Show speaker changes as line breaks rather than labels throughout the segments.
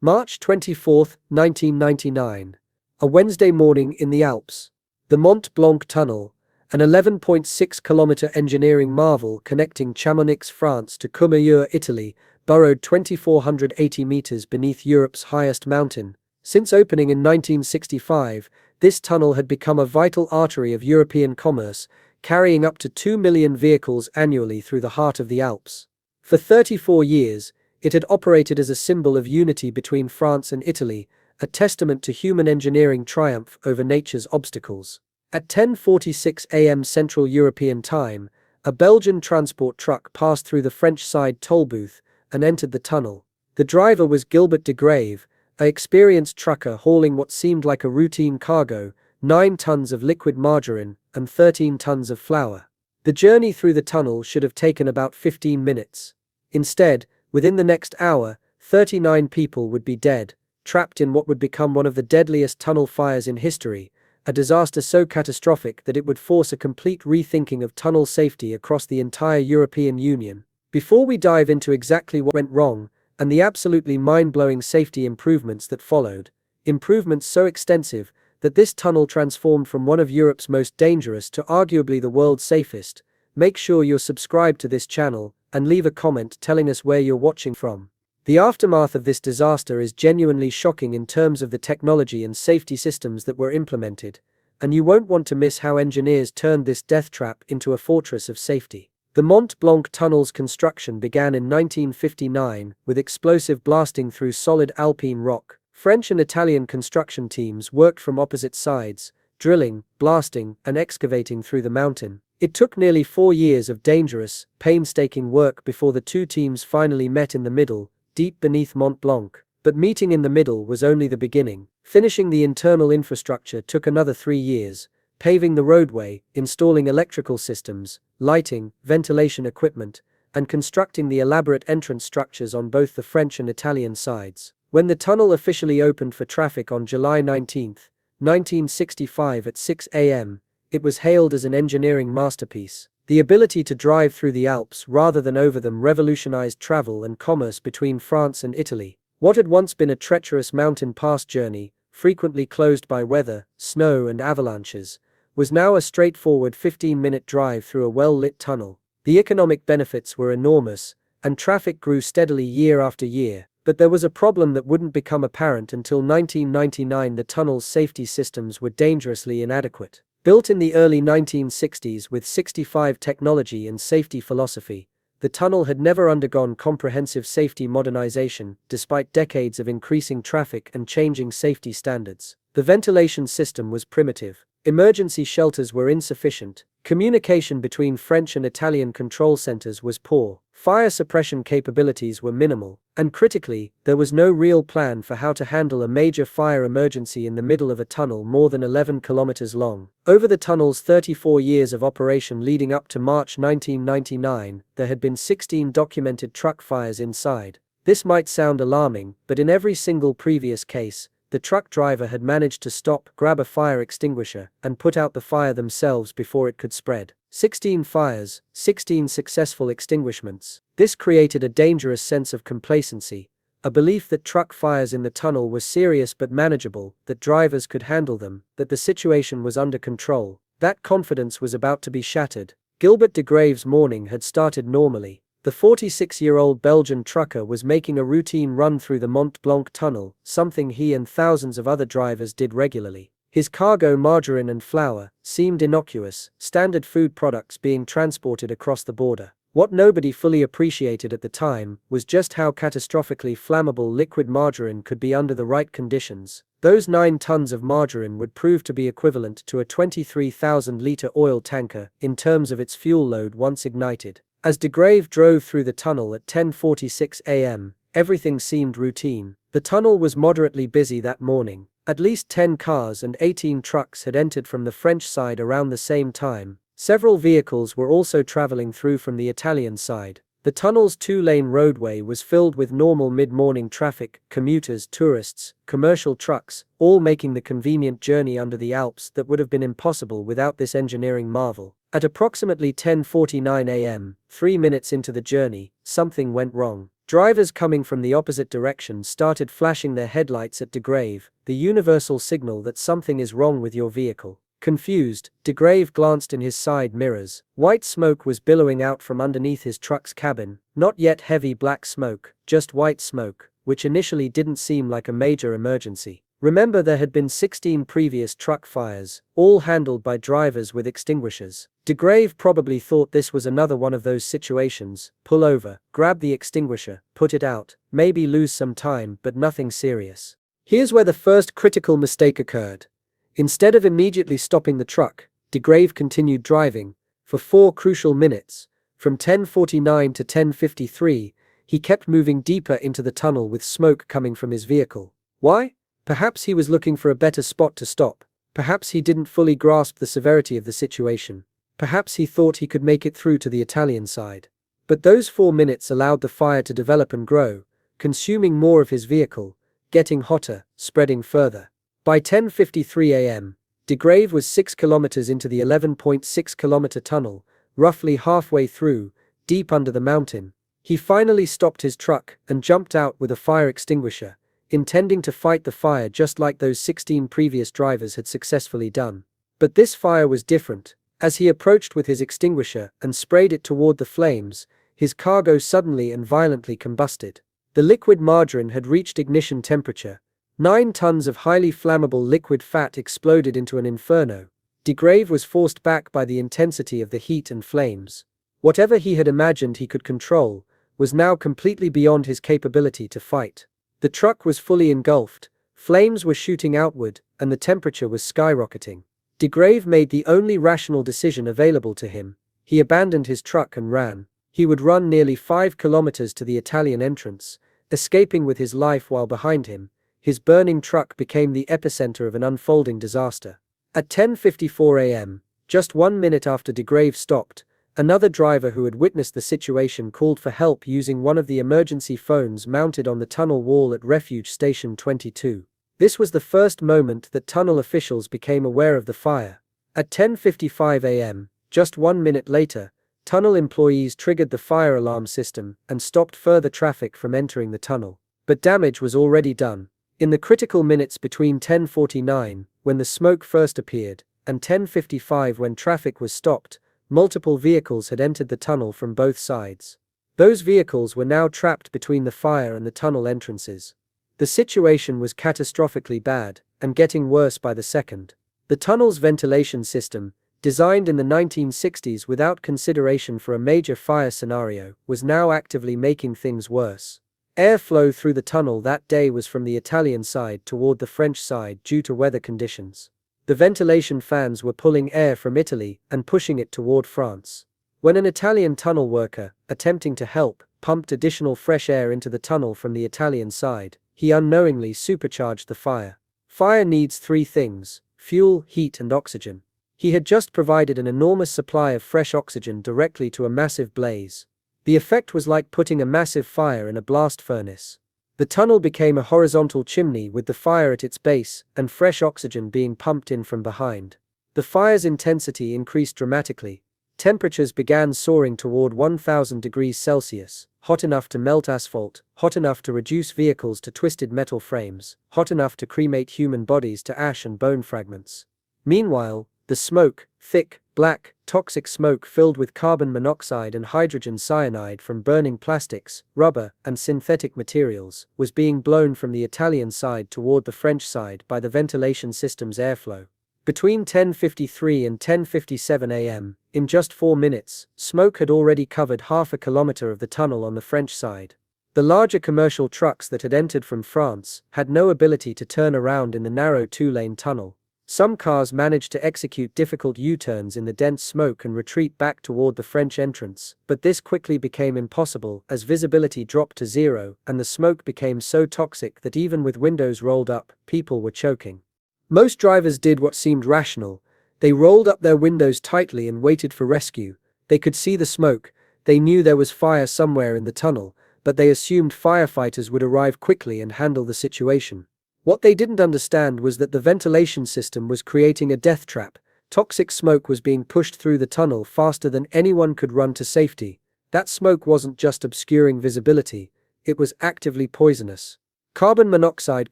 March 24, 1999. A Wednesday morning in the Alps. The Mont Blanc Tunnel, an 11.6-kilometer engineering marvel connecting Chamonix, France to Courmayeur, Italy, burrowed 2,480 meters beneath Europe's highest mountain. Since opening in 1965, this tunnel had become a vital artery of European commerce, carrying up to 2 million vehicles annually through the heart of the Alps. For 34 years, it had operated as a symbol of unity between France and Italy, a testament to human engineering triumph over nature's obstacles. At 10:46 a.m. Central European Time, a Belgian transport truck passed through the French side toll booth and entered the tunnel. The driver was Gilbert de Grave, an experienced trucker hauling what seemed like a routine cargo, 9 tons of liquid margarine and 13 tons of flour. The journey through the tunnel should have taken about 15 minutes. Instead, within the next hour, 39 people would be dead, trapped in what would become one of the deadliest tunnel fires in history, a disaster so catastrophic that it would force a complete rethinking of tunnel safety across the entire European Union. Before we dive into exactly what went wrong, and the absolutely mind-blowing safety improvements that followed, improvements so extensive that this tunnel transformed from one of Europe's most dangerous to arguably the world's safest, make sure you're subscribed to this channel and leave a comment telling us where you're watching from. The aftermath of this disaster is genuinely shocking in terms of the technology and safety systems that were implemented, and you won't want to miss how engineers turned this death trap into a fortress of safety. The Mont Blanc Tunnel's construction began in 1959 with explosive blasting through solid alpine rock. French and Italian construction teams worked from opposite sides, drilling, blasting, and excavating through the mountain. It took nearly 4 years of dangerous, painstaking work before the two teams finally met in the middle, deep beneath Mont Blanc. But meeting in the middle was only the beginning. Finishing the internal infrastructure took another 3 years, paving the roadway, installing electrical systems, lighting, ventilation equipment, and constructing the elaborate entrance structures on both the French and Italian sides. When the tunnel officially opened for traffic on July 19, 1965 at 6 a.m., it was hailed as an engineering masterpiece. The ability to drive through the Alps rather than over them revolutionized travel and commerce between France and Italy. What had once been a treacherous mountain pass journey, frequently closed by weather, snow and avalanches, was now a straightforward 15-minute drive through a well-lit tunnel. The economic benefits were enormous, and traffic grew steadily year after year. But there was a problem that wouldn't become apparent until 1999. The tunnel's safety systems were dangerously inadequate. Built in the early 1960s with 65 technology and safety philosophy, the tunnel had never undergone comprehensive safety modernization, despite decades of increasing traffic and changing safety standards. The ventilation system was primitive. Emergency shelters were insufficient. Communication between French and Italian control centers was poor. Fire suppression capabilities were minimal. And critically, there was no real plan for how to handle a major fire emergency in the middle of a tunnel more than 11 kilometers long. Over the tunnel's 34 years of operation leading up to March 1999, there had been 16 documented truck fires inside. This might sound alarming, but in every single previous case, the truck driver had managed to stop, grab a fire extinguisher, and put out the fire themselves before it could spread. 16 fires, 16 successful extinguishments. This created a dangerous sense of complacency, a belief that truck fires in the tunnel were serious but manageable, that drivers could handle them, that the situation was under control. That confidence was about to be shattered. Gilbert de Grave's morning had started normally. The 46-year-old Belgian trucker was making a routine run through the Mont Blanc Tunnel, something he and thousands of other drivers did regularly. His cargo, margarine and flour, seemed innocuous, standard food products being transported across the border. What nobody fully appreciated at the time was just how catastrophically flammable liquid margarine could be under the right conditions. Those 9 tons of margarine would prove to be equivalent to a 23,000-liter oil tanker in terms of its fuel load once ignited. As de Grave drove through the tunnel at 10:46 a.m., everything seemed routine. The tunnel was moderately busy that morning. At least 10 cars and 18 trucks had entered from the French side around the same time. Several vehicles were also traveling through from the Italian side. The tunnel's 2-lane roadway was filled with normal mid-morning traffic, commuters, tourists, commercial trucks, all making the convenient journey under the Alps that would have been impossible without this engineering marvel. At approximately 10:49 a.m., 3 minutes into the journey, something went wrong. Drivers coming from the opposite direction started flashing their headlights at De Grave, the universal signal that something is wrong with your vehicle. Confused, De Grave glanced in his side mirrors. White smoke was billowing out from underneath his truck's cabin. Not yet heavy black smoke, just white smoke, which initially didn't seem like a major emergency. Remember, there had been 16 previous truck fires, all handled by drivers with extinguishers. De Grave probably thought this was another one of those situations. Pull over, grab the extinguisher, put it out, maybe lose some time, but nothing serious. Here's where the first critical mistake occurred. Instead of immediately stopping the truck, De Grave continued driving. For 4 crucial minutes, from 10:49 to 10:53, he kept moving deeper into the tunnel with smoke coming from his vehicle. Why? Perhaps he was looking for a better spot to stop. Perhaps he didn't fully grasp the severity of the situation. Perhaps he thought he could make it through to the Italian side. But those 4 minutes allowed the fire to develop and grow, consuming more of his vehicle, getting hotter, spreading further. By 10:53 a.m., De Grave was 6 kilometers into the 11.6-kilometer tunnel, roughly halfway through, deep under the mountain. He finally stopped his truck and jumped out with a fire extinguisher, intending to fight the fire just like those 16 previous drivers had successfully done. But this fire was different. As he approached with his extinguisher and sprayed it toward the flames, his cargo suddenly and violently combusted. The liquid margarine had reached ignition temperature. 9 tons of highly flammable liquid fat exploded into an inferno. De Grave was forced back by the intensity of the heat and flames. Whatever he had imagined he could control was now completely beyond his capability to fight. The truck was fully engulfed, flames were shooting outward, and the temperature was skyrocketing. De Grave made the only rational decision available to him. He abandoned his truck and ran. He would run nearly 5 kilometers to the Italian entrance, escaping with his life while behind him. His burning truck became the epicenter of an unfolding disaster. At 10:54 a.m., just 1 minute after De Grave stopped, another driver who had witnessed the situation called for help using one of the emergency phones mounted on the tunnel wall at Refuge Station 22. This was the first moment that tunnel officials became aware of the fire. At 10:55 a.m., just 1 minute later, tunnel employees triggered the fire alarm system and stopped further traffic from entering the tunnel. But damage was already done. In the critical minutes between 10:49, when the smoke first appeared, and 10:55 when traffic was stopped, multiple vehicles had entered the tunnel from both sides. Those vehicles were now trapped between the fire and the tunnel entrances. The situation was catastrophically bad, and getting worse by the second. The tunnel's ventilation system, designed in the 1960s without consideration for a major fire scenario, was now actively making things worse. Airflow through the tunnel that day was from the Italian side toward the French side due to weather conditions. The ventilation fans were pulling air from Italy and pushing it toward France. When an Italian tunnel worker, attempting to help, pumped additional fresh air into the tunnel from the Italian side, he unknowingly supercharged the fire. Fire needs 3 things: fuel, heat, and oxygen. He had just provided an enormous supply of fresh oxygen directly to a massive blaze. The effect was like putting a massive fire in a blast furnace. The tunnel became a horizontal chimney with the fire at its base and fresh oxygen being pumped in from behind. The fire's intensity increased dramatically. Temperatures began soaring toward 1000 degrees Celsius, hot enough to melt asphalt, hot enough to reduce vehicles to twisted metal frames, hot enough to cremate human bodies to ash and bone fragments. Meanwhile, the smoke, thick, black, toxic smoke filled with carbon monoxide and hydrogen cyanide from burning plastics, rubber, and synthetic materials, was being blown from the Italian side toward the French side by the ventilation system's airflow. Between 10:53 and 10:57 a.m., in just 4 minutes, smoke had already covered half a kilometer of the tunnel on the French side. The larger commercial trucks that had entered from France had no ability to turn around in the narrow 2-lane tunnel. Some cars managed to execute difficult U-turns in the dense smoke and retreat back toward the French entrance, but this quickly became impossible as visibility dropped to 0 and the smoke became so toxic that even with windows rolled up, people were choking. Most drivers did what seemed rational. They rolled up their windows tightly and waited for rescue. They could see the smoke, they knew there was fire somewhere in the tunnel, but they assumed firefighters would arrive quickly and handle the situation. What they didn't understand was that the ventilation system was creating a death trap. Toxic smoke was being pushed through the tunnel faster than anyone could run to safety. That smoke wasn't just obscuring visibility, it was actively poisonous. Carbon monoxide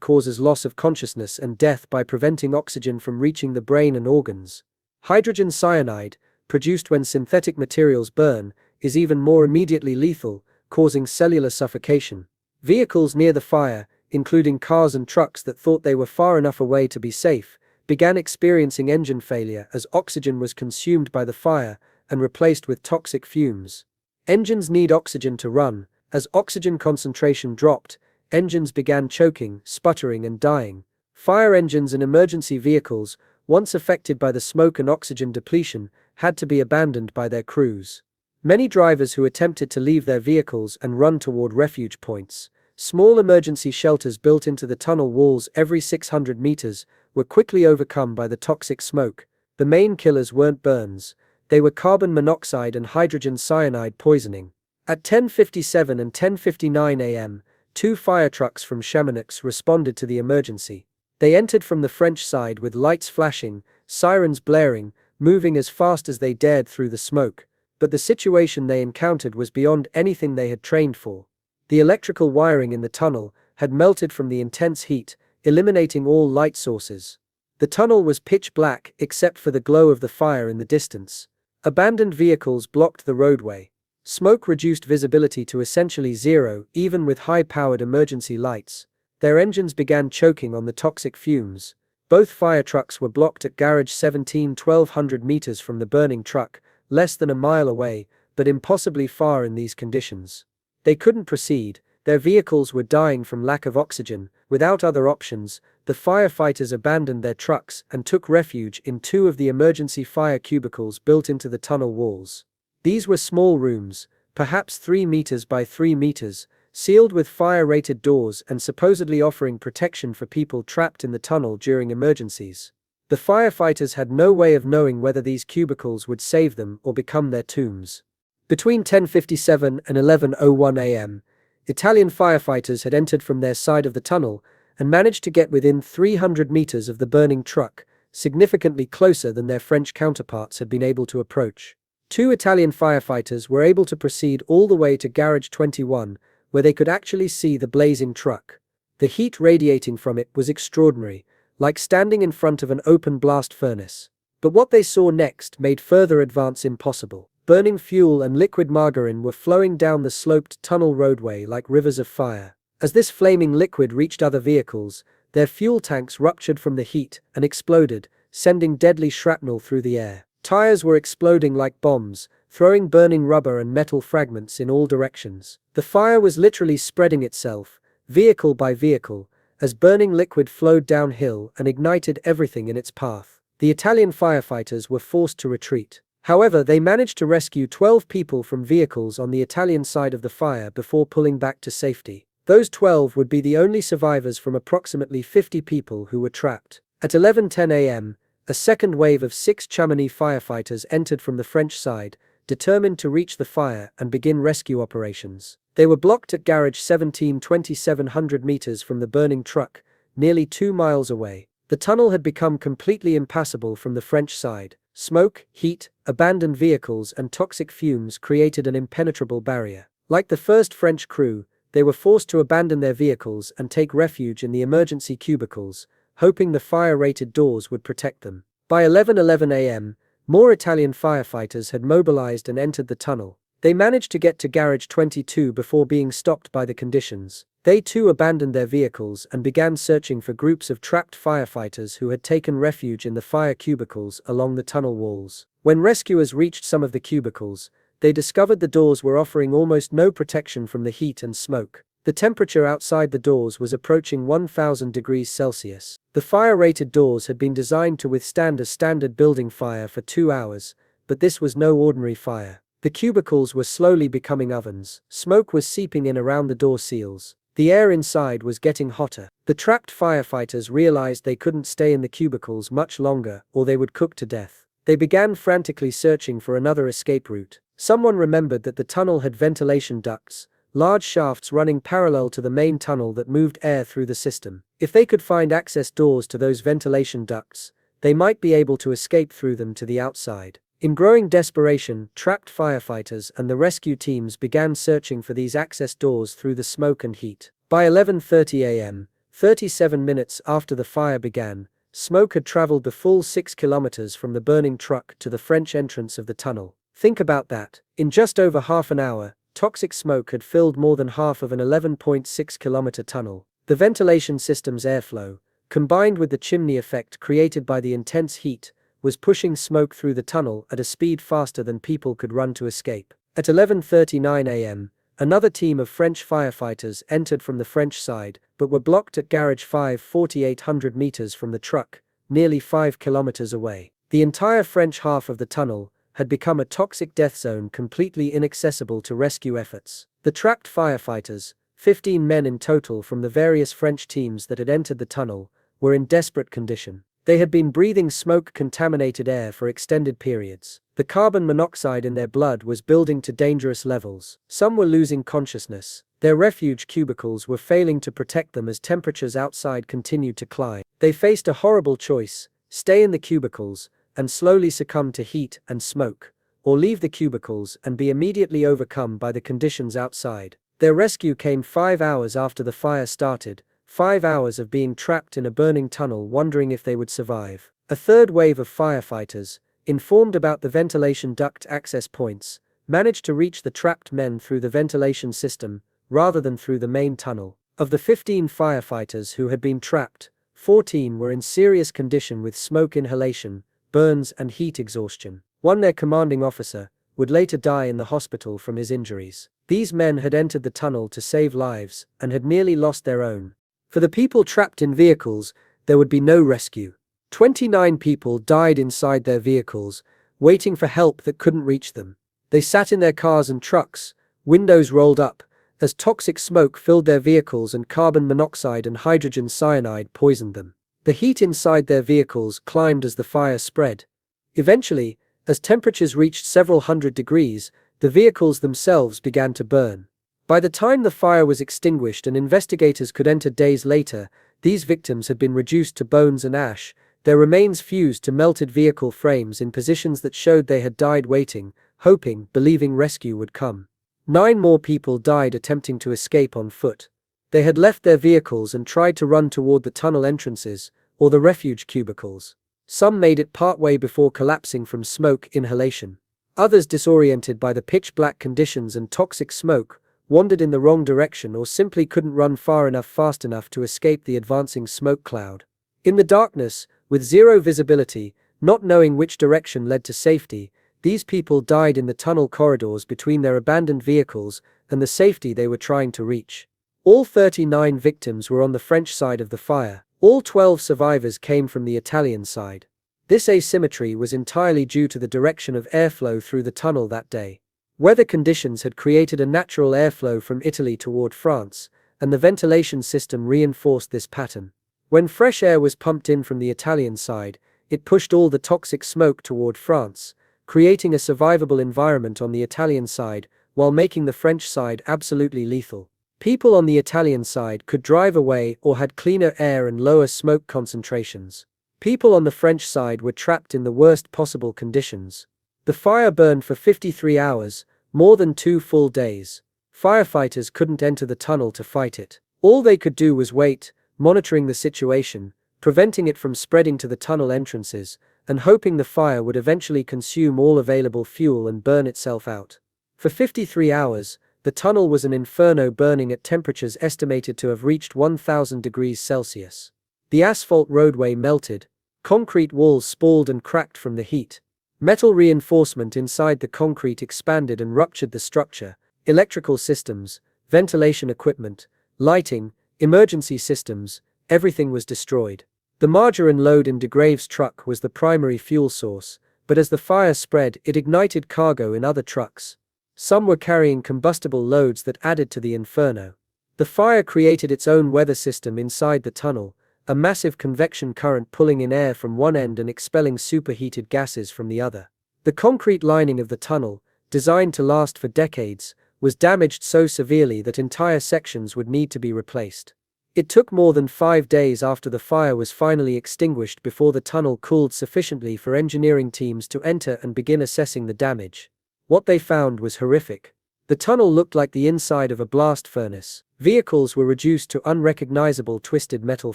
causes loss of consciousness and death by preventing oxygen from reaching the brain and organs. Hydrogen cyanide, produced when synthetic materials burn, is even more immediately lethal, causing cellular suffocation. Vehicles near the fire, including cars and trucks that thought they were far enough away to be safe, began experiencing engine failure as oxygen was consumed by the fire and replaced with toxic fumes. Engines need oxygen to run. As oxygen concentration dropped, engines began choking, sputtering, and dying. Fire engines and emergency vehicles, once affected by the smoke and oxygen depletion, had to be abandoned by their crews. Many drivers who attempted to leave their vehicles and run toward refuge points, small emergency shelters built into the tunnel walls every 600 meters, were quickly overcome by the toxic smoke. The main killers weren't burns, they were carbon monoxide and hydrogen cyanide poisoning. At 10:57 and 10:59 a.m., 2 fire trucks from Chamonix responded to the emergency. They entered from the French side with lights flashing, sirens blaring, moving as fast as they dared through the smoke. But the situation they encountered was beyond anything they had trained for. The electrical wiring in the tunnel had melted from the intense heat, eliminating all light sources. The tunnel was pitch black except for the glow of the fire in the distance. Abandoned vehicles blocked the roadway. Smoke reduced visibility to essentially zero, even with high-powered emergency lights. Their engines began choking on the toxic fumes. Both fire trucks were blocked at garage 17, 1,200 meters from the burning truck, less than a mile away, but impossibly far in these conditions. They couldn't proceed, their vehicles were dying from lack of oxygen. Without other options, the firefighters abandoned their trucks and took refuge in 2 of the emergency fire cubicles built into the tunnel walls. These were small rooms, perhaps 3 meters by 3 meters, sealed with fire-rated doors and supposedly offering protection for people trapped in the tunnel during emergencies. The firefighters had no way of knowing whether these cubicles would save them or become their tombs. Between 10:57 and 11:01 a.m., Italian firefighters had entered from their side of the tunnel and managed to get within 300 meters of the burning truck, significantly closer than their French counterparts had been able to approach. 2 Italian firefighters were able to proceed all the way to garage 21, where they could actually see the blazing truck. The heat radiating from it was extraordinary, like standing in front of an open blast furnace. But what they saw next made further advance impossible. Burning fuel and liquid margarine were flowing down the sloped tunnel roadway like rivers of fire. As this flaming liquid reached other vehicles, their fuel tanks ruptured from the heat and exploded, sending deadly shrapnel through the air. Tires were exploding like bombs, throwing burning rubber and metal fragments in all directions. The fire was literally spreading itself, vehicle by vehicle, as burning liquid flowed downhill and ignited everything in its path. The Italian firefighters were forced to retreat. However, they managed to rescue 12 people from vehicles on the Italian side of the fire before pulling back to safety. Those 12 would be the only survivors from approximately 50 people who were trapped. At 11:10 a.m., a second wave of 6 Chamonix firefighters entered from the French side, determined to reach the fire and begin rescue operations. They were blocked at garage 17, 2,700 meters from the burning truck, nearly 2 miles away. The tunnel had become completely impassable from the French side. Smoke, heat, abandoned vehicles, and toxic fumes created an impenetrable barrier. Like the first French crew, they were forced to abandon their vehicles and take refuge in the emergency cubicles, hoping the fire-rated doors would protect them. By 11:11 a.m., more Italian firefighters had mobilized and entered the tunnel. They managed to get to garage 22 before being stopped by the conditions. They too abandoned their vehicles and began searching for groups of trapped firefighters who had taken refuge in the fire cubicles along the tunnel walls. When rescuers reached some of the cubicles, they discovered the doors were offering almost no protection from the heat and smoke. The temperature outside the doors was approaching 1,000 degrees Celsius. The fire-rated doors had been designed to withstand a standard building fire for 2 hours, but this was no ordinary fire. The cubicles were slowly becoming ovens. Smoke was seeping in around the door seals. The air inside was getting hotter. The trapped firefighters realized they couldn't stay in the cubicles much longer or they would cook to death. They began frantically searching for another escape route. Someone remembered that the tunnel had ventilation ducts, large shafts running parallel to the main tunnel that moved air through the system. If they could find access doors to those ventilation ducts, they might be able to escape through them to the outside. In growing desperation, trapped firefighters and the rescue teams began searching for these access doors through the smoke and heat. By 11:30 a.m., 37 minutes after the fire began, smoke had traveled the full 6 kilometers from the burning truck to the French entrance of the tunnel. Think about that. In just over half an hour, toxic smoke had filled more than half of an 11.6-kilometer tunnel. The ventilation system's airflow, combined with the chimney effect created by the intense heat, was pushing smoke through the tunnel at a speed faster than people could run to escape. At 11:39 a.m., another team of French firefighters entered from the French side, but were blocked at Garage 5, 4,800 meters from the truck, nearly 5 kilometers away. The entire French half of the tunnel had become a toxic death zone completely inaccessible to rescue efforts. The trapped firefighters, 15 men in total from the various French teams that had entered the tunnel, were in desperate condition. They had been breathing smoke-contaminated air for extended periods. The carbon monoxide in their blood was building to dangerous levels. Some were losing consciousness. Their refuge cubicles were failing to protect them as temperatures outside continued to climb. They faced a horrible choice: stay in the cubicles and slowly succumb to heat and smoke, or leave the cubicles and be immediately overcome by the conditions outside. Their rescue came 5 hours after the fire started, 5 hours of being trapped in a burning tunnel wondering if they would survive. A third wave of firefighters, informed about the ventilation duct access points, managed to reach the trapped men through the ventilation system, rather than through the main tunnel. Of the 15 firefighters who had been trapped, 14 were in serious condition with smoke inhalation, burns and heat exhaustion. One, their commanding officer, would later die in the hospital from his injuries. These men had entered the tunnel to save lives and had nearly lost their own. For the people trapped in vehicles, there would be no rescue. 29 people died inside their vehicles, waiting for help that couldn't reach them. They sat in their cars and trucks, windows rolled up, as toxic smoke filled their vehicles and carbon monoxide and hydrogen cyanide poisoned them. The heat inside their vehicles climbed as the fire spread. Eventually, as temperatures reached several hundred degrees, the vehicles themselves began to burn. By the time the fire was extinguished and investigators could enter days later, these victims had been reduced to bones and ash, their remains fused to melted vehicle frames in positions that showed they had died waiting, hoping, believing rescue would come. 9 more people died attempting to escape on foot. They had left their vehicles and tried to run toward the tunnel entrances, or the refuge cubicles. Some made it partway before collapsing from smoke inhalation. Others, disoriented by the pitch-black conditions and toxic smoke, wandered in the wrong direction or simply couldn't run fast enough to escape the advancing smoke cloud. In the darkness, with zero visibility, not knowing which direction led to safety, these people died in the tunnel corridors between their abandoned vehicles and the safety they were trying to reach. All 39 victims were on the French side of the fire. All 12 survivors came from the Italian side. This asymmetry was entirely due to the direction of airflow through the tunnel that day. Weather conditions had created a natural airflow from Italy toward France, and the ventilation system reinforced this pattern. When fresh air was pumped in from the Italian side, it pushed all the toxic smoke toward France, creating a survivable environment on the Italian side, while making the French side absolutely lethal. People on the Italian side could drive away or had cleaner air and lower smoke concentrations. People on the French side were trapped in the worst possible conditions. The fire burned for 53 hours, more than 2 full days. Firefighters couldn't enter the tunnel to fight it. All they could do was wait, monitoring the situation, preventing it from spreading to the tunnel entrances, and hoping the fire would eventually consume all available fuel and burn itself out. For 53 hours, the tunnel was an inferno, burning at temperatures estimated to have reached 1,000 degrees Celsius. The asphalt roadway melted, concrete walls spalled and cracked from the heat. Metal reinforcement inside the concrete expanded and ruptured the structure. Electrical systems, ventilation equipment, lighting, emergency systems, everything was destroyed. The margarine load in de Grave's truck was the primary fuel source, but as the fire spread, it ignited cargo in other trucks. Some were carrying combustible loads that added to the inferno. The fire created its own weather system inside the tunnel, a massive convection current pulling in air from one end and expelling superheated gases from the other. The concrete lining of the tunnel, designed to last for decades, was damaged so severely that entire sections would need to be replaced. It took more than 5 days after the fire was finally extinguished before the tunnel cooled sufficiently for engineering teams to enter and begin assessing the damage. What they found was horrific. The tunnel looked like the inside of a blast furnace. Vehicles were reduced to unrecognizable twisted metal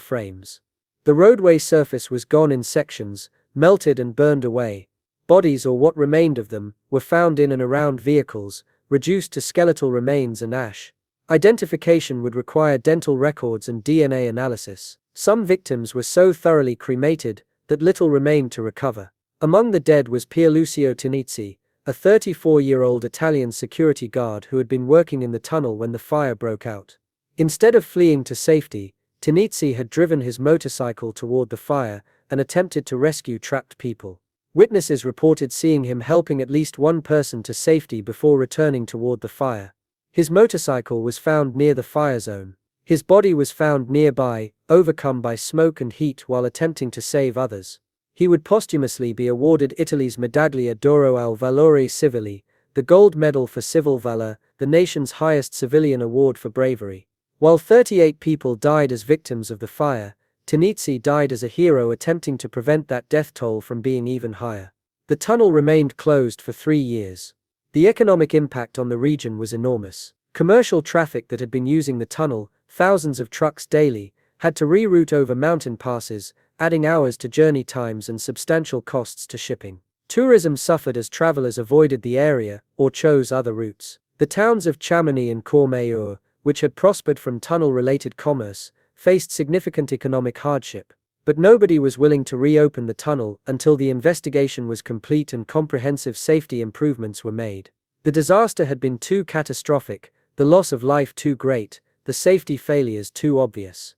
frames. The roadway surface was gone in sections, melted and burned away. Bodies, or what remained of them, were found in and around vehicles, reduced to skeletal remains and ash. Identification would require dental records and DNA analysis. Some victims were so thoroughly cremated that little remained to recover. Among the dead was Pierlucio Tinizzi, a 34-year-old Italian security guard who had been working in the tunnel when the fire broke out. Instead of fleeing to safety, Tinizzi had driven his motorcycle toward the fire and attempted to rescue trapped people. Witnesses reported seeing him helping at least one person to safety before returning toward the fire. His motorcycle was found near the fire zone. His body was found nearby, overcome by smoke and heat while attempting to save others. He would posthumously be awarded Italy's Medaglia d'Oro al Valore Civile, the gold medal for civil valor, the nation's highest civilian award for bravery. While 38 people died as victims of the fire, Tinizzi died as a hero attempting to prevent that death toll from being even higher. The tunnel remained closed for 3 years. The economic impact on the region was enormous. Commercial traffic that had been using the tunnel, thousands of trucks daily, had to reroute over mountain passes, adding hours to journey times and substantial costs to shipping. Tourism suffered as travelers avoided the area or chose other routes. The towns of Chamonix and Courmayeur, which had prospered from tunnel-related commerce, faced significant economic hardship. But nobody was willing to reopen the tunnel until the investigation was complete and comprehensive safety improvements were made. The disaster had been too catastrophic, the loss of life too great, the safety failures too obvious.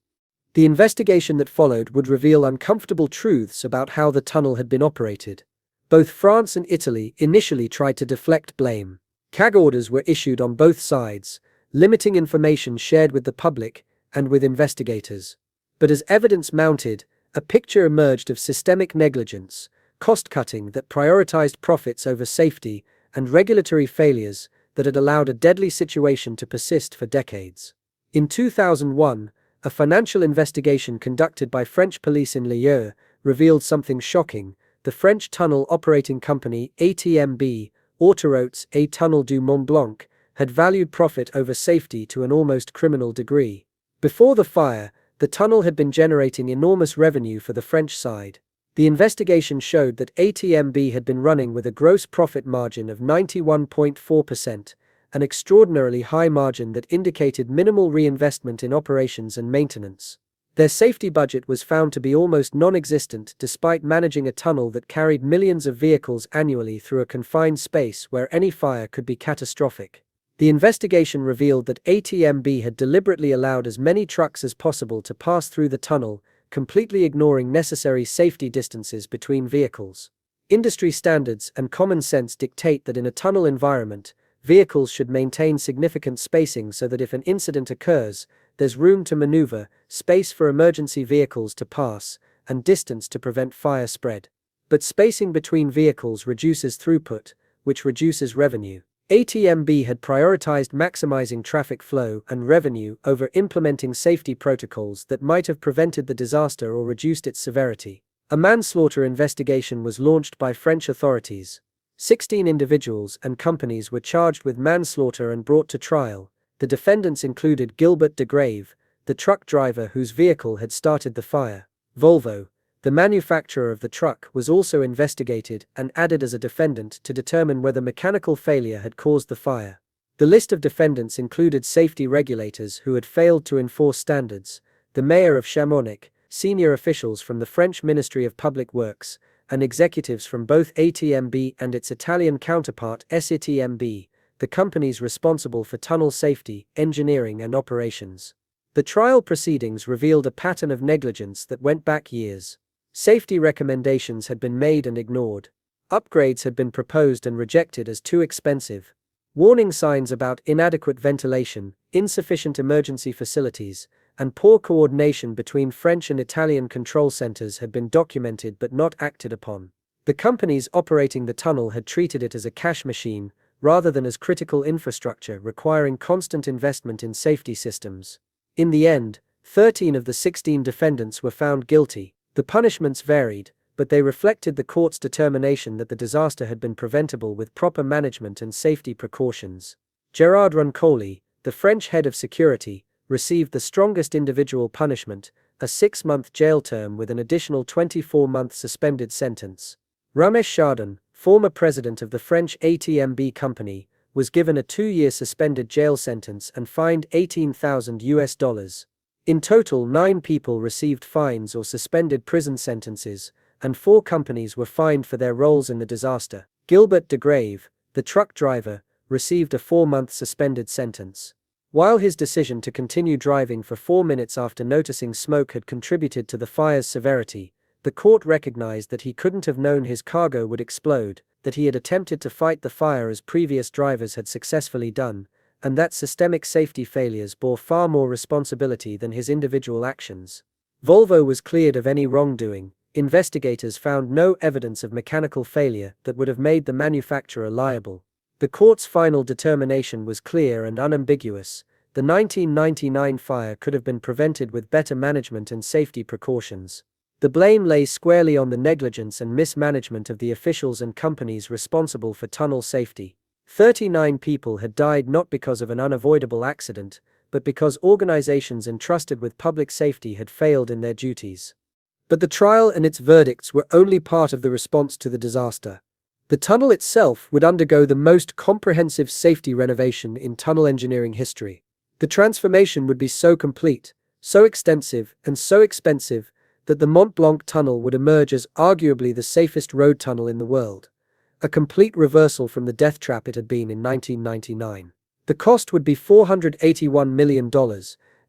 The investigation that followed would reveal uncomfortable truths about how the tunnel had been operated. Both France and Italy initially tried to deflect blame. CAG orders were issued on both sides, limiting information shared with the public and with investigators. But as evidence mounted, a picture emerged of systemic negligence, cost-cutting that prioritized profits over safety, and regulatory failures that had allowed a deadly situation to persist for decades. In 2001, a financial investigation conducted by French police in Lyon revealed something shocking. The French tunnel operating company ATMB, Autoroutes et Tunnel du Mont Blanc, had valued profit over safety to an almost criminal degree. Before the fire, the tunnel had been generating enormous revenue for the French side. The investigation showed that ATMB had been running with a gross profit margin of 91.4%, an extraordinarily high margin that indicated minimal reinvestment in operations and maintenance. Their safety budget was found to be almost non-existent despite managing a tunnel that carried millions of vehicles annually through a confined space where any fire could be catastrophic. The investigation revealed that ATMB had deliberately allowed as many trucks as possible to pass through the tunnel, completely ignoring necessary safety distances between vehicles. Industry standards and common sense dictate that in a tunnel environment, vehicles should maintain significant spacing so that if an incident occurs, there's room to maneuver, space for emergency vehicles to pass, and distance to prevent fire spread. But spacing between vehicles reduces throughput, which reduces revenue. ATMB had prioritized maximizing traffic flow and revenue over implementing safety protocols that might have prevented the disaster or reduced its severity. A manslaughter investigation was launched by French authorities. 16 individuals and companies were charged with manslaughter and brought to trial. The defendants included Gilbert de Grave, the truck driver whose vehicle had started the fire. Volvo, the manufacturer of the truck, was also investigated and added as a defendant to determine whether mechanical failure had caused the fire. The list of defendants included safety regulators who had failed to enforce standards, the mayor of Chamonix, senior officials from the French Ministry of Public Works, and executives from both ATMB and its Italian counterpart SITMB, the companies responsible for tunnel safety, engineering and operations. The trial proceedings revealed a pattern of negligence that went back years. Safety recommendations had been made and ignored. Upgrades had been proposed and rejected as too expensive. Warning signs about inadequate ventilation, insufficient emergency facilities, and poor coordination between French and Italian control centers had been documented but not acted upon. The companies operating the tunnel had treated it as a cash machine, rather than as critical infrastructure requiring constant investment in safety systems. In the end, 13 of the 16 defendants were found guilty. The punishments varied, but they reflected the court's determination that the disaster had been preventable with proper management and safety precautions. Gerard Roncoli, the French head of security, received the strongest individual punishment, a 6-month jail term with an additional 24-month suspended sentence. Ramesh Chardin, former president of the French ATMB company, was given a 2-year suspended jail sentence and fined $18,000. In total, 9 people received fines or suspended prison sentences, and 4 companies were fined for their roles in the disaster. Gilbert de Grave, the truck driver, received a 4-month suspended sentence. While his decision to continue driving for 4 minutes after noticing smoke had contributed to the fire's severity, the court recognized that he couldn't have known his cargo would explode, that he had attempted to fight the fire as previous drivers had successfully done, and that systemic safety failures bore far more responsibility than his individual actions. Volvo was cleared of any wrongdoing. Investigators found no evidence of mechanical failure that would have made the manufacturer liable. The court's final determination was clear and unambiguous. The 1999 fire could have been prevented with better management and safety precautions. The blame lay squarely on the negligence and mismanagement of the officials and companies responsible for tunnel safety. 39 people had died not because of an unavoidable accident, but because organizations entrusted with public safety had failed in their duties. But the trial and its verdicts were only part of the response to the disaster. The tunnel itself would undergo the most comprehensive safety renovation in tunnel engineering history. The transformation would be so complete, so extensive, and so expensive that the Mont Blanc Tunnel would emerge as arguably the safest road tunnel in the world, a complete reversal from the death trap it had been in 1999. The cost would be $481 million,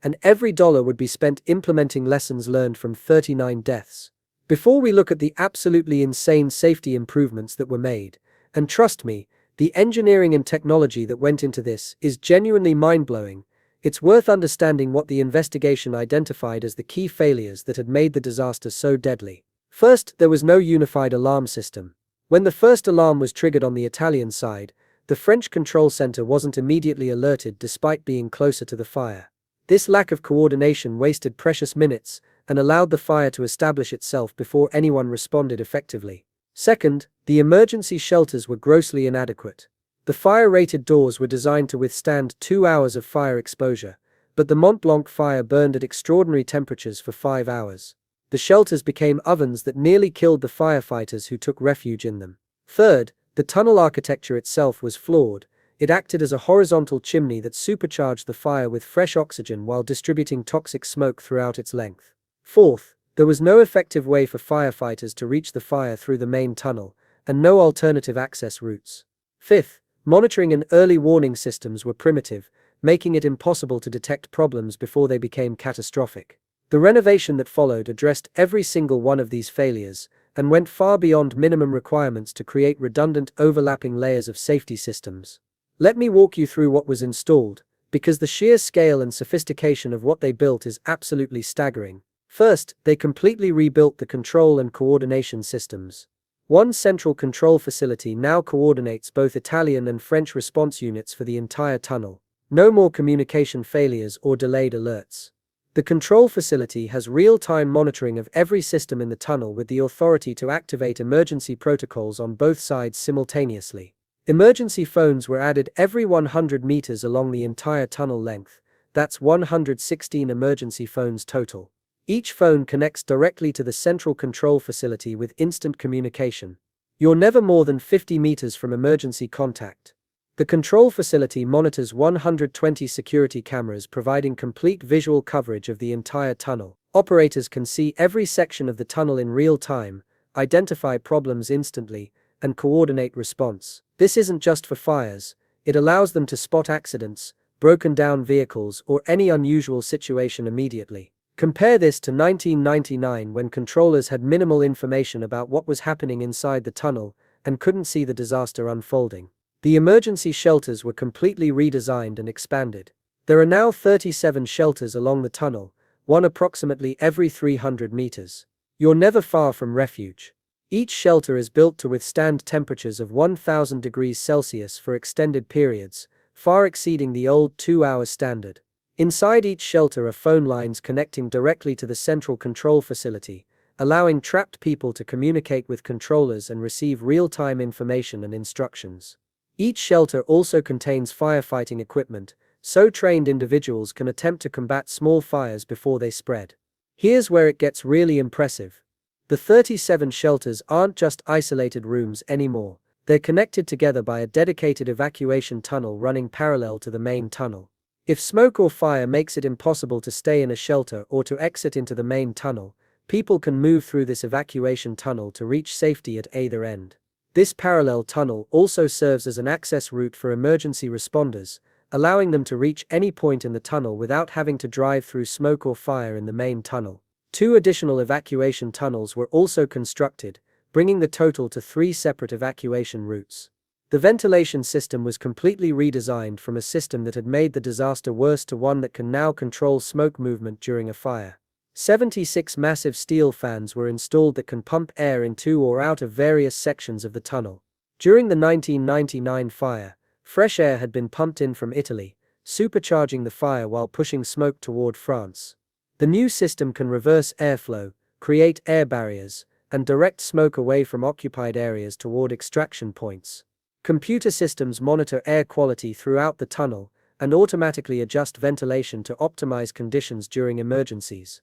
and every dollar would be spent implementing lessons learned from 39 deaths. Before we look at the absolutely insane safety improvements that were made, and trust me, the engineering and technology that went into this is genuinely mind-blowing, it's worth understanding what the investigation identified as the key failures that had made the disaster so deadly. First, there was no unified alarm system. When the first alarm was triggered on the Italian side, the French control center wasn't immediately alerted despite being closer to the fire. This lack of coordination wasted precious minutes and allowed the fire to establish itself before anyone responded effectively. Second, the emergency shelters were grossly inadequate. The fire-rated doors were designed to withstand 2 hours of fire exposure, but the Mont Blanc fire burned at extraordinary temperatures for 5 hours. The shelters became ovens that nearly killed the firefighters who took refuge in them. Third, the tunnel architecture itself was flawed. It acted as a horizontal chimney that supercharged the fire with fresh oxygen while distributing toxic smoke throughout its length. Fourth, there was no effective way for firefighters to reach the fire through the main tunnel, and no alternative access routes. Fifth, monitoring and early warning systems were primitive, making it impossible to detect problems before they became catastrophic. The renovation that followed addressed every single one of these failures, and went far beyond minimum requirements to create redundant, overlapping layers of safety systems. Let me walk you through what was installed, because the sheer scale and sophistication of what they built is absolutely staggering. First, they completely rebuilt the control and coordination systems. One central control facility now coordinates both Italian and French response units for the entire tunnel. No more communication failures or delayed alerts. The control facility has real-time monitoring of every system in the tunnel with the authority to activate emergency protocols on both sides simultaneously. Emergency phones were added every 100 meters along the entire tunnel length. That's 116 emergency phones total. Each phone connects directly to the central control facility with instant communication. You're never more than 50 meters from emergency contact. The control facility monitors 120 security cameras providing complete visual coverage of the entire tunnel. Operators can see every section of the tunnel in real time, identify problems instantly, and coordinate response. This isn't just for fires, it allows them to spot accidents, broken down vehicles, or any unusual situation immediately. Compare this to 1999 when controllers had minimal information about what was happening inside the tunnel and couldn't see the disaster unfolding. The emergency shelters were completely redesigned and expanded. There are now 37 shelters along the tunnel, one approximately every 300 meters. You're never far from refuge. Each shelter is built to withstand temperatures of 1000 degrees Celsius for extended periods, far exceeding the old 2-hour standard. Inside each shelter are phone lines connecting directly to the central control facility, allowing trapped people to communicate with controllers and receive real-time information and instructions. Each shelter also contains firefighting equipment, so trained individuals can attempt to combat small fires before they spread. Here's where it gets really impressive. The 37 shelters aren't just isolated rooms anymore. They're connected together by a dedicated evacuation tunnel running parallel to the main tunnel. If smoke or fire makes it impossible to stay in a shelter or to exit into the main tunnel, people can move through this evacuation tunnel to reach safety at either end. This parallel tunnel also serves as an access route for emergency responders, allowing them to reach any point in the tunnel without having to drive through smoke or fire in the main tunnel. 2 additional evacuation tunnels were also constructed, bringing the total to 3 separate evacuation routes. The ventilation system was completely redesigned from a system that had made the disaster worse to one that can now control smoke movement during a fire. 76 massive steel fans were installed that can pump air into or out of various sections of the tunnel. During the 1999 fire, fresh air had been pumped in from Italy, supercharging the fire while pushing smoke toward France. The new system can reverse airflow, create air barriers, and direct smoke away from occupied areas toward extraction points. Computer systems monitor air quality throughout the tunnel and automatically adjust ventilation to optimize conditions during emergencies.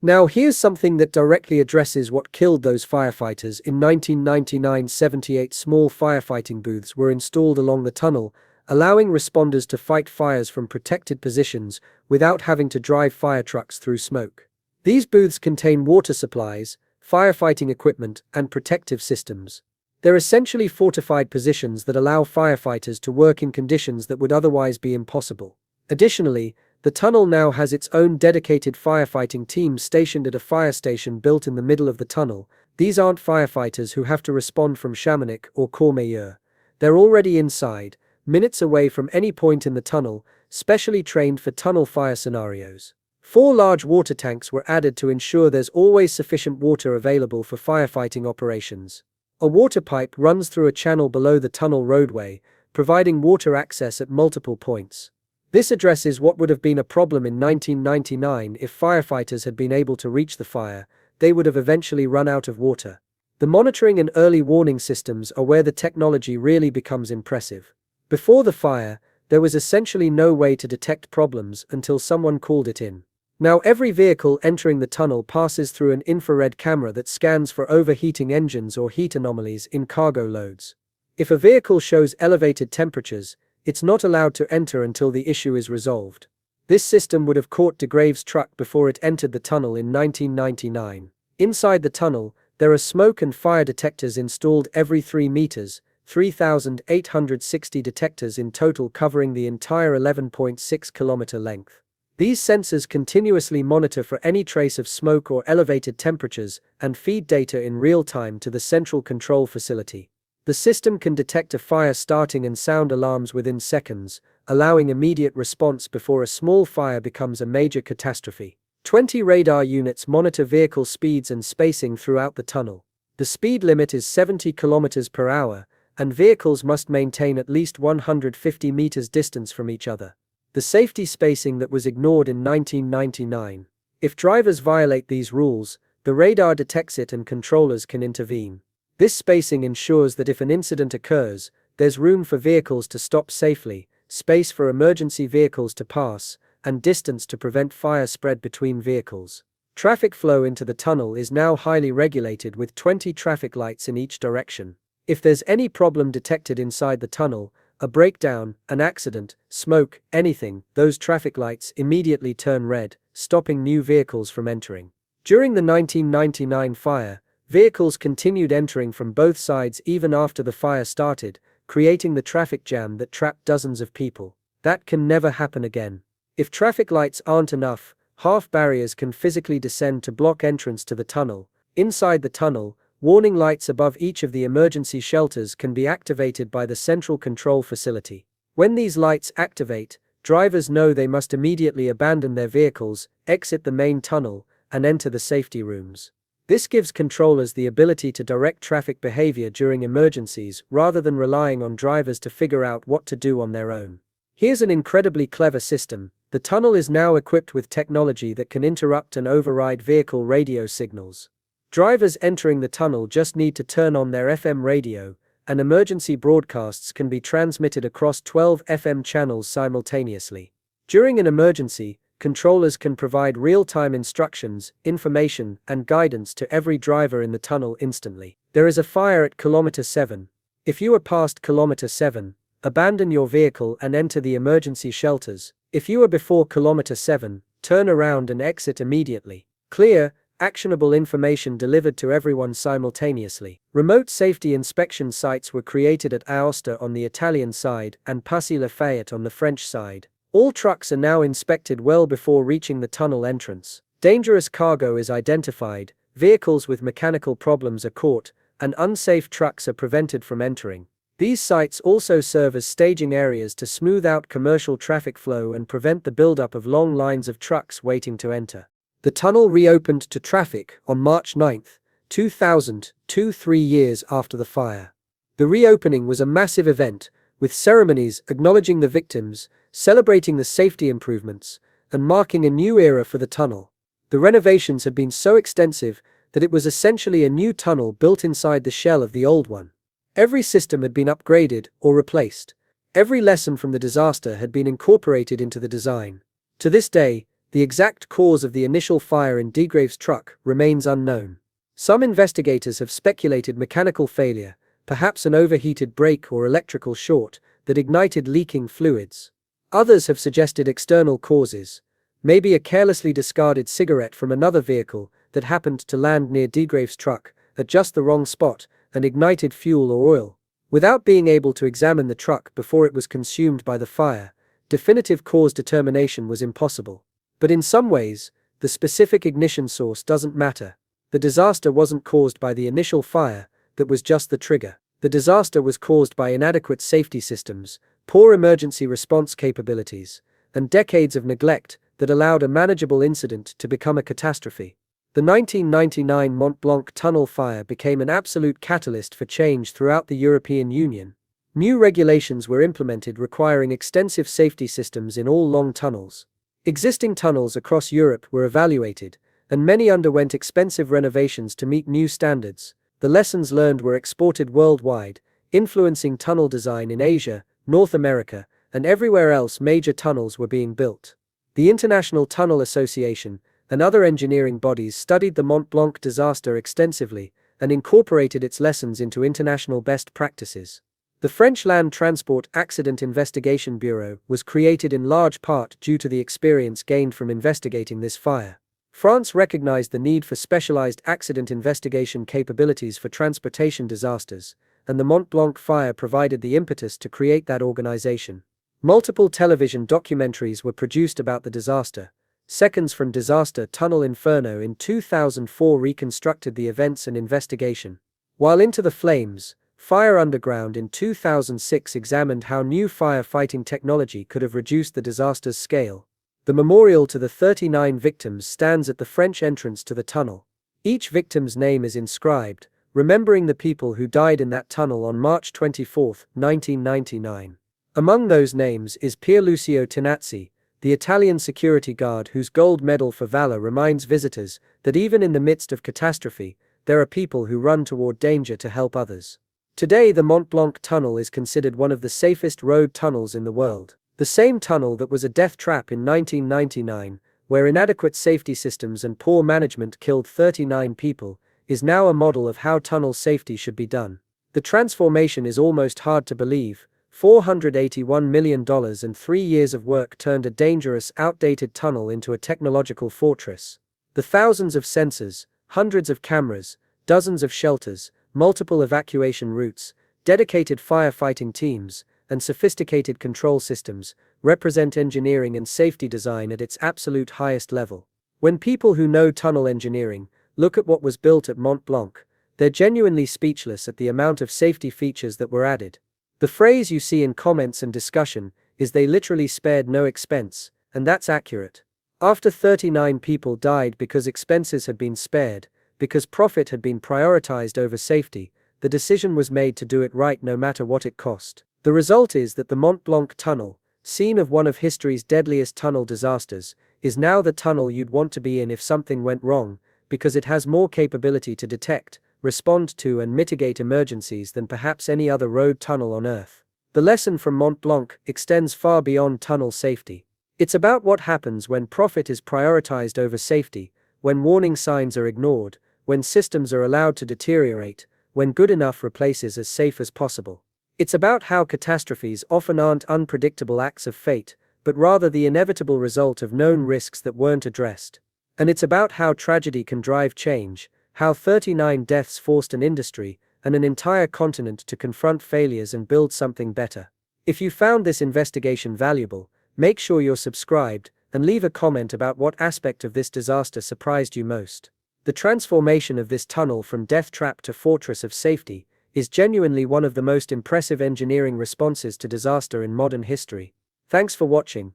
Now here's something that directly addresses what killed those firefighters. In 1999, 78 small firefighting booths were installed along the tunnel, allowing responders to fight fires from protected positions without having to drive fire trucks through smoke. These booths contain water supplies, firefighting equipment, and protective systems. They're essentially fortified positions that allow firefighters to work in conditions that would otherwise be impossible. Additionally, the tunnel now has its own dedicated firefighting team stationed at a fire station built in the middle of the tunnel. These aren't firefighters who have to respond from Chamonix or Courmayeur. They're already inside, minutes away from any point in the tunnel, specially trained for tunnel fire scenarios. 4 large water tanks were added to ensure there's always sufficient water available for firefighting operations. A water pipe runs through a channel below the tunnel roadway, providing water access at multiple points. This addresses what would have been a problem in 1999 if firefighters had been able to reach the fire. They would have eventually run out of water. The monitoring and early warning systems are where the technology really becomes impressive. Before the fire, there was essentially no way to detect problems until someone called it in. Now every vehicle entering the tunnel passes through an infrared camera that scans for overheating engines or heat anomalies in cargo loads. If a vehicle shows elevated temperatures, it's not allowed to enter until the issue is resolved. This system would have caught de Grave's truck before it entered the tunnel in 1999. Inside the tunnel, there are smoke and fire detectors installed every 3 meters, 3,860 detectors in total covering the entire 11.6-kilometer length. These sensors continuously monitor for any trace of smoke or elevated temperatures and feed data in real time to the central control facility. The system can detect a fire starting and sound alarms within seconds, allowing immediate response before a small fire becomes a major catastrophe. 20 radar units monitor vehicle speeds and spacing throughout the tunnel. The speed limit is 70 km per hour, and vehicles must maintain at least 150 meters distance from each other. The safety spacing that was ignored in 1999. If drivers violate these rules, the radar detects it and controllers can intervene. This spacing ensures that if an incident occurs, there's room for vehicles to stop safely, space for emergency vehicles to pass, and distance to prevent fire spread between vehicles. Traffic flow into the tunnel is now highly regulated with 20 traffic lights in each direction. If there's any problem detected inside the tunnel, a breakdown, an accident, smoke, anything, those traffic lights immediately turn red, stopping new vehicles from entering. During the 1999 fire, vehicles continued entering from both sides even after the fire started, creating the traffic jam that trapped dozens of people. That can never happen again. If traffic lights aren't enough, half barriers can physically descend to block entrance to the tunnel. Inside the tunnel, warning lights above each of the emergency shelters can be activated by the central control facility. When these lights activate, drivers know they must immediately abandon their vehicles, exit the main tunnel, and enter the safety rooms. This gives controllers the ability to direct traffic behavior during emergencies rather than relying on drivers to figure out what to do on their own. Here's an incredibly clever system. The tunnel is now equipped with technology that can interrupt and override vehicle radio signals. Drivers entering the tunnel just need to turn on their FM radio, and emergency broadcasts can be transmitted across 12 FM channels simultaneously. During an emergency, controllers can provide real-time instructions, information, and guidance to every driver in the tunnel instantly. There is a fire at kilometer 7. If you are past kilometer 7, abandon your vehicle and enter the emergency shelters. If you are before kilometer 7, turn around and exit immediately. Clear, actionable information delivered to everyone simultaneously. Remote safety inspection sites were created at Aosta on the Italian side and Passy-Lafayette on the French side. All trucks are now inspected well before reaching the tunnel entrance. Dangerous cargo is identified, vehicles with mechanical problems are caught, and unsafe trucks are prevented from entering. These sites also serve as staging areas to smooth out commercial traffic flow and prevent the buildup of long lines of trucks waiting to enter. The tunnel reopened to traffic on March 9, 2002, 3 years after the fire. The reopening was a massive event, with ceremonies acknowledging the victims, celebrating the safety improvements, and marking a new era for the tunnel. The renovations had been so extensive that it was essentially a new tunnel built inside the shell of the old one. Every system had been upgraded or replaced. Every lesson from the disaster had been incorporated into the design. To this day, the exact cause of the initial fire in Degrave's truck remains unknown. Some investigators have speculated mechanical failure, perhaps an overheated brake or electrical short that ignited leaking fluids. Others have suggested external causes, maybe a carelessly discarded cigarette from another vehicle that happened to land near Degrave's truck at just the wrong spot and ignited fuel or oil. Without being able to examine the truck before it was consumed by the fire, definitive cause determination was impossible. But in some ways, the specific ignition source doesn't matter. The disaster wasn't caused by the initial fire, that was just the trigger. The disaster was caused by inadequate safety systems, poor emergency response capabilities, and decades of neglect that allowed a manageable incident to become a catastrophe. The 1999 Mont Blanc Tunnel fire became an absolute catalyst for change throughout the European Union. New regulations were implemented requiring extensive safety systems in all long tunnels. Existing tunnels across Europe were evaluated, and many underwent expensive renovations to meet new standards. The lessons learned were exported worldwide, influencing tunnel design in Asia, North America, and everywhere else major tunnels were being built. The International Tunnel Association and other engineering bodies studied the Mont Blanc disaster extensively and incorporated its lessons into international best practices. The French Land Transport Accident Investigation Bureau was created in large part due to the experience gained from investigating this fire. France recognized the need for specialized accident investigation capabilities for transportation disasters, and the Mont Blanc fire provided the impetus to create that organization. Multiple television documentaries were produced about the disaster. Seconds from Disaster Tunnel Inferno in 2004 reconstructed the events and investigation. While Into the Flames, Fire Underground in 2006 examined how new firefighting technology could have reduced the disaster's scale. The memorial to the 39 victims stands at the French entrance to the tunnel. Each victim's name is inscribed, remembering the people who died in that tunnel on March 24, 1999. Among those names is Pierlucio Tinazzi, the Italian security guard whose gold medal for valor reminds visitors that even in the midst of catastrophe, there are people who run toward danger to help others. Today, the Mont Blanc Tunnel is considered one of the safest road tunnels in the world. The same tunnel that was a death trap in 1999, where inadequate safety systems and poor management killed 39 people, is now a model of how tunnel safety should be done. The transformation is almost hard to believe. $481 million and 3 years of work turned a dangerous, outdated tunnel into a technological fortress. The thousands of sensors, hundreds of cameras, dozens of shelters, multiple evacuation routes, dedicated firefighting teams, and sophisticated control systems represent engineering and safety design at its absolute highest level. When people who know tunnel engineering look at what was built at Mont Blanc, they're genuinely speechless at the amount of safety features that were added. The phrase you see in comments and discussion is "they literally spared no expense," and that's accurate. After 39 people died because expenses had been spared, because profit had been prioritized over safety, the decision was made to do it right no matter what it cost. The result is that the Mont Blanc Tunnel, scene of one of history's deadliest tunnel disasters, is now the tunnel you'd want to be in if something went wrong, because it has more capability to detect, respond to and mitigate emergencies than perhaps any other road tunnel on Earth. The lesson from Mont Blanc extends far beyond tunnel safety. It's about what happens when profit is prioritized over safety, when warning signs are ignored, when systems are allowed to deteriorate, when good enough replaces as safe as possible. It's about how catastrophes often aren't unpredictable acts of fate, but rather the inevitable result of known risks that weren't addressed. And it's about how tragedy can drive change, how 39 deaths forced an industry and an entire continent to confront failures and build something better. If you found this investigation valuable, make sure you're subscribed and leave a comment about what aspect of this disaster surprised you most. The transformation of this tunnel from death trap to fortress of safety is genuinely one of the most impressive engineering responses to disaster in modern history. Thanks for watching.